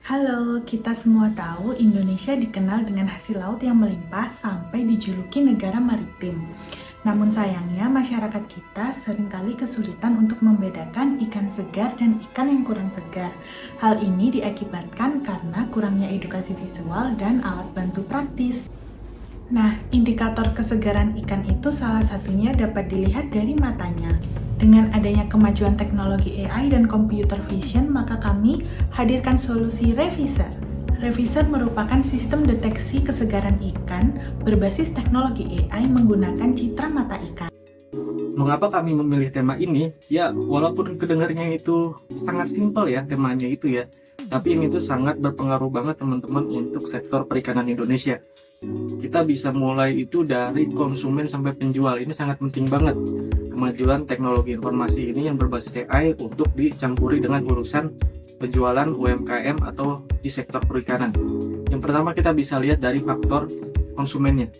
Halo, kita semua tahu Indonesia dikenal dengan hasil laut yang melimpah sampai dijuluki negara maritim. Namun sayangnya masyarakat kita seringkali kesulitan untuk membedakan ikan segar dan ikan yang kurang segar. Hal ini diakibatkan karena kurangnya edukasi visual dan alat bantu praktis. Nah, indikator kesegaran ikan itu salah satunya dapat dilihat dari matanya. Dengan adanya kemajuan teknologi AI dan computer vision, maka kami hadirkan solusi Revisor. Revisor merupakan sistem deteksi kesegaran ikan berbasis teknologi AI menggunakan citra mata ikan. Mengapa kami memilih tema ini? Ya, walaupun kedengarnya itu sangat simpel ya temanya itu ya, tapi ini tuh sangat berpengaruh banget teman-teman untuk sektor perikanan Indonesia. Kita bisa mulai itu dari konsumen sampai penjual. Ini sangat penting banget. Kemajuan teknologi informasi ini yang berbasis AI untuk dicampuri dengan urusan penjualan UMKM atau di sektor perikanan. Yang pertama kita bisa lihat dari faktor konsumennya.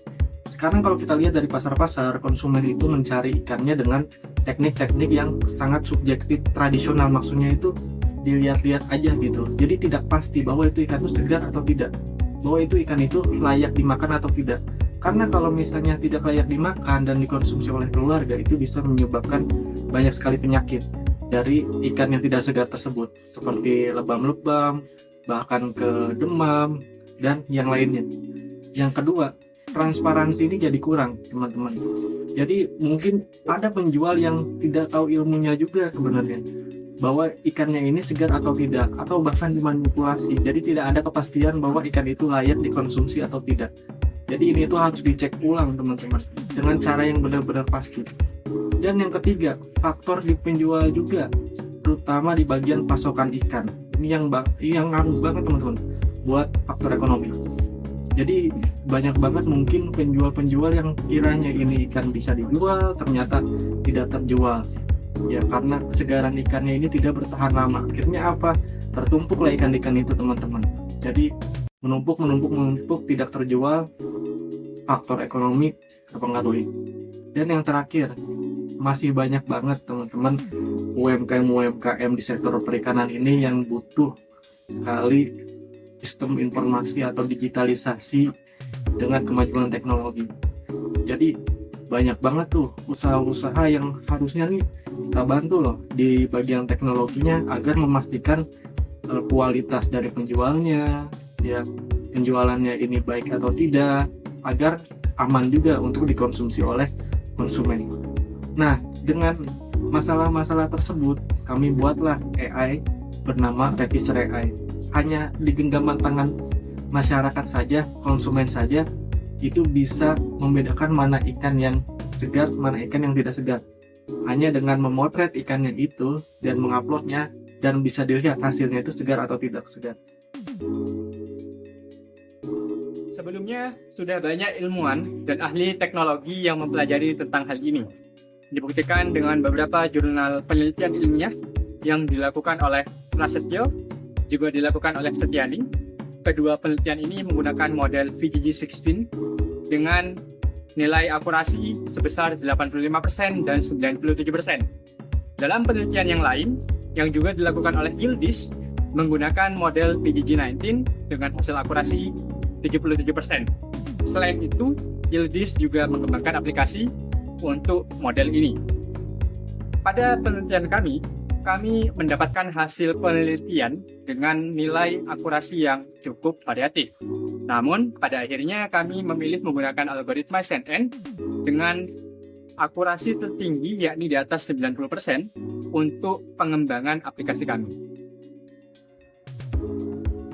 Sekarang kalau kita lihat dari pasar-pasar, konsumen itu mencari ikannya dengan teknik-teknik yang sangat subjektif, tradisional, maksudnya itu dilihat-lihat aja gitu. Jadi tidak pasti bahwa itu ikan itu segar atau tidak, bahwa itu ikan itu layak dimakan atau tidak. Karena kalau misalnya tidak layak dimakan dan dikonsumsi oleh keluarga, itu bisa menyebabkan banyak sekali penyakit dari ikan yang tidak segar tersebut, seperti lebam-lebam, bahkan ke demam, dan yang lainnya. Yang kedua, transparansi ini jadi kurang, teman-teman. Jadi mungkin ada penjual yang tidak tahu ilmunya juga sebenarnya, bahwa ikannya ini segar atau tidak, atau bahkan dimanipulasi. Jadi tidak ada kepastian bahwa ikan itu layak dikonsumsi atau tidak. Jadi ini tuh harus dicek ulang teman-teman, dengan cara yang benar-benar pasti. Dan yang ketiga, faktor di penjual juga, terutama di bagian pasokan ikan. Ini yang ngaruh banget teman-teman buat faktor ekonomi. Jadi banyak banget mungkin penjual-penjual yang kiranya ini ikan bisa dijual, ternyata tidak terjual. Ya karena kesegaran ikannya ini tidak bertahan lama. Akhirnya apa? Tertumpuklah ikan-ikan itu teman-teman. Jadi menumpuk, tidak terjual, faktor ekonomi terpengaruhi. Dan yang terakhir, masih banyak banget teman-teman UMKM di sektor perikanan ini yang butuh sekali sistem informasi atau digitalisasi dengan kemajuan teknologi. Jadi banyak banget tuh usaha-usaha yang harusnya nih kita bantu loh di bagian teknologinya agar memastikan kualitas dari penjualnya, ya penjualannya ini baik atau tidak, agar aman juga untuk dikonsumsi oleh konsumen. Nah, dengan masalah-masalah tersebut, kami buatlah AI bernama Revisor AI. Hanya di genggaman tangan masyarakat saja, konsumen saja, itu bisa membedakan mana ikan yang segar, mana ikan yang tidak segar. Hanya dengan memotret ikannya itu dan menguploadnya, dan bisa dilihat hasilnya itu segar atau tidak segar. Sebelumnya, sudah banyak ilmuwan dan ahli teknologi yang mempelajari tentang hal ini. Dibuktikan dengan beberapa jurnal penelitian ilmiah yang dilakukan oleh Prasetyo, juga dilakukan oleh Setiani. Kedua penelitian ini menggunakan model VGG16 dengan nilai akurasi sebesar 85% dan 97%. Dalam penelitian yang lain, yang juga dilakukan oleh Yildiz, menggunakan model PGG19 dengan hasil akurasi 77%. Selain itu, Yildiz juga mengembangkan aplikasi untuk model ini. Pada penelitian kami mendapatkan hasil penelitian dengan nilai akurasi yang cukup variatif. Namun, pada akhirnya kami memilih menggunakan algoritma CNN dengan akurasi tertinggi yakni di atas 90% untuk pengembangan aplikasi kami.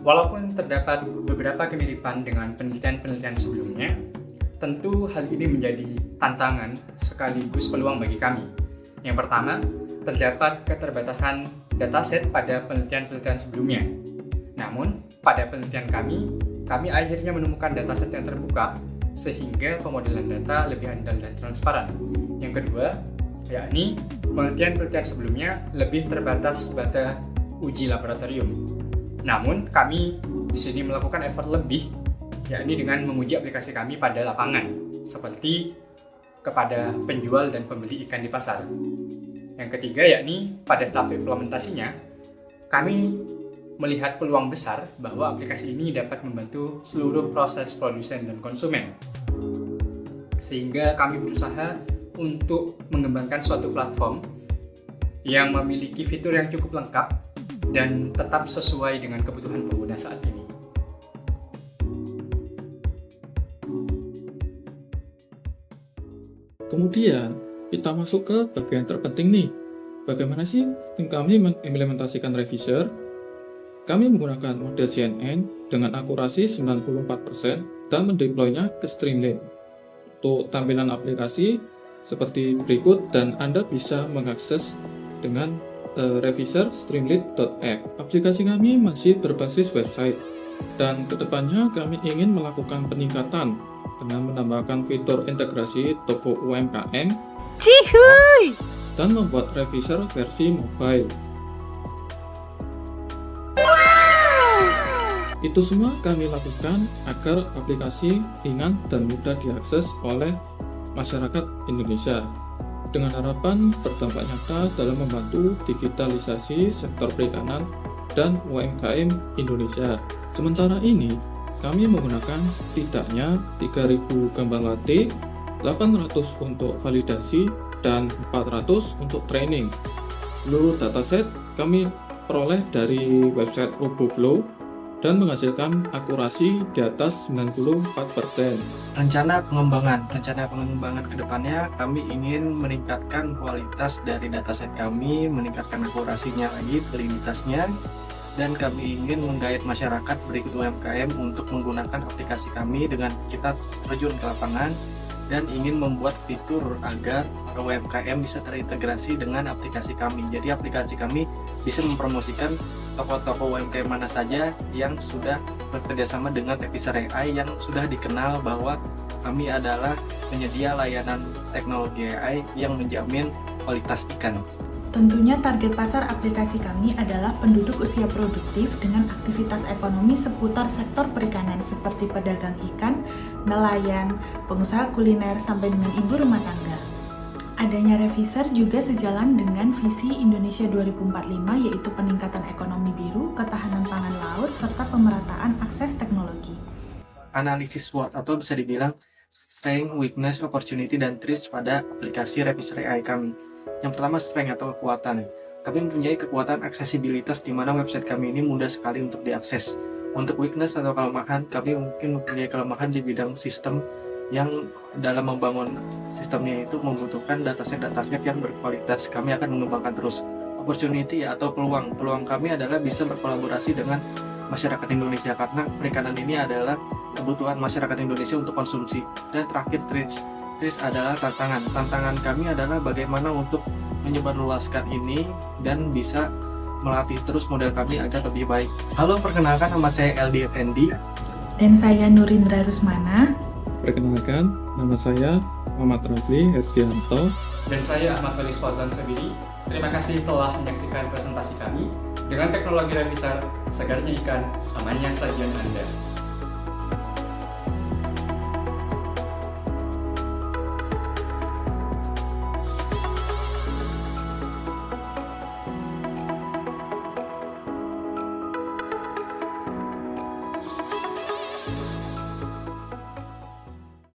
Walaupun terdapat beberapa kemiripan dengan penelitian-penelitian sebelumnya, tentu hal ini menjadi tantangan sekaligus peluang bagi kami. Yang pertama, terdapat keterbatasan dataset pada penelitian-penelitian sebelumnya. Namun, pada penelitian kami akhirnya menemukan dataset yang terbuka sehingga pemodelan data lebih andal dan transparan. Yang kedua, yakni penelitian-penelitian sebelumnya lebih terbatas pada uji laboratorium. Namun, kami di sini melakukan effort lebih, yakni dengan menguji aplikasi kami pada lapangan, seperti kepada penjual dan pembeli ikan di pasar. Yang ketiga, yakni pada tahap implementasinya, kami melihat peluang besar bahwa aplikasi ini dapat membantu seluruh proses produsen dan konsumen. Sehingga kami berusaha untuk mengembangkan suatu platform yang memiliki fitur yang cukup lengkap dan tetap sesuai dengan kebutuhan pengguna saat ini. Kemudian kita masuk ke bagian terpenting nih. Bagaimana sih tim kami mengimplementasikan Revisor? Kami menggunakan model CNN dengan akurasi 94% dan mendeploynya ke Streamlit. Untuk tampilan aplikasi seperti berikut dan Anda bisa mengakses dengan Revisor Streamlit.app. Aplikasi kami masih berbasis website dan kedepannya kami ingin melakukan peningkatan dengan menambahkan fitur integrasi toko UMKM dan membuat Revisor versi mobile. Itu semua kami lakukan agar aplikasi ringan dan mudah diakses oleh masyarakat Indonesia dengan harapan berdampak nyata dalam membantu digitalisasi sektor perikanan dan UMKM Indonesia. Sementara ini, kami menggunakan setidaknya 3.000 gambar latte, 800 untuk validasi, dan 400 untuk training. Seluruh dataset kami peroleh dari website RoboFlow dan menghasilkan akurasi di atas 94%. Rencana pengembangan ke depannya, kami ingin meningkatkan kualitas dari dataset kami, meningkatkan akurasinya lagi, validitasnya, dan kami ingin menggait masyarakat berikut UMKM untuk menggunakan aplikasi kami dengan kita terjun ke lapangan dan ingin membuat fitur agar UMKM bisa terintegrasi dengan aplikasi kami. Jadi aplikasi kami bisa mempromosikan toko-toko UMKM mana saja yang sudah bekerjasama dengan Revisor AI yang sudah dikenal bahwa kami adalah penyedia layanan teknologi AI yang menjamin kualitas ikan. Tentunya target pasar aplikasi kami adalah penduduk usia produktif dengan aktivitas ekonomi seputar sektor perikanan seperti pedagang ikan, nelayan, pengusaha kuliner, sampai dengan ibu rumah tangga. Adanya Revisor juga sejalan dengan visi Indonesia 2045, yaitu peningkatan ekonomi biru, ketahanan pangan laut, serta pemerataan akses teknologi. Analisis SWOT atau bisa dibilang Strength, Weakness, Opportunity, dan Threats pada aplikasi Revisor AI kami. Yang pertama, strength atau kekuatan. Kami mempunyai kekuatan aksesibilitas di mana website kami ini mudah sekali untuk diakses. Untuk weakness atau kelemahan, kami mungkin mempunyai kelemahan di bidang sistem yang dalam membangun sistemnya itu membutuhkan dataset yang berkualitas. Kami akan mengembangkan terus. Opportunity atau peluang. Peluang kami adalah bisa berkolaborasi dengan masyarakat Indonesia karena perikanan ini adalah kebutuhan masyarakat Indonesia untuk konsumsi. Dan terakhir, threats adalah tantangan. Tantangan kami adalah bagaimana untuk menyebarluaskan ini dan bisa melatih terus model kami agar lebih baik. Halo, perkenalkan, nama saya LD Effendi. Dan saya Nurindra Rusmana. Perkenalkan, nama saya Muhammad Rafli Herdianto. Dan saya Ahmad Felis Fazan Sabiri. Terima kasih telah menyaksikan presentasi kami. Dengan teknologi Revisor, segarnya ikan, amannya sajian Anda.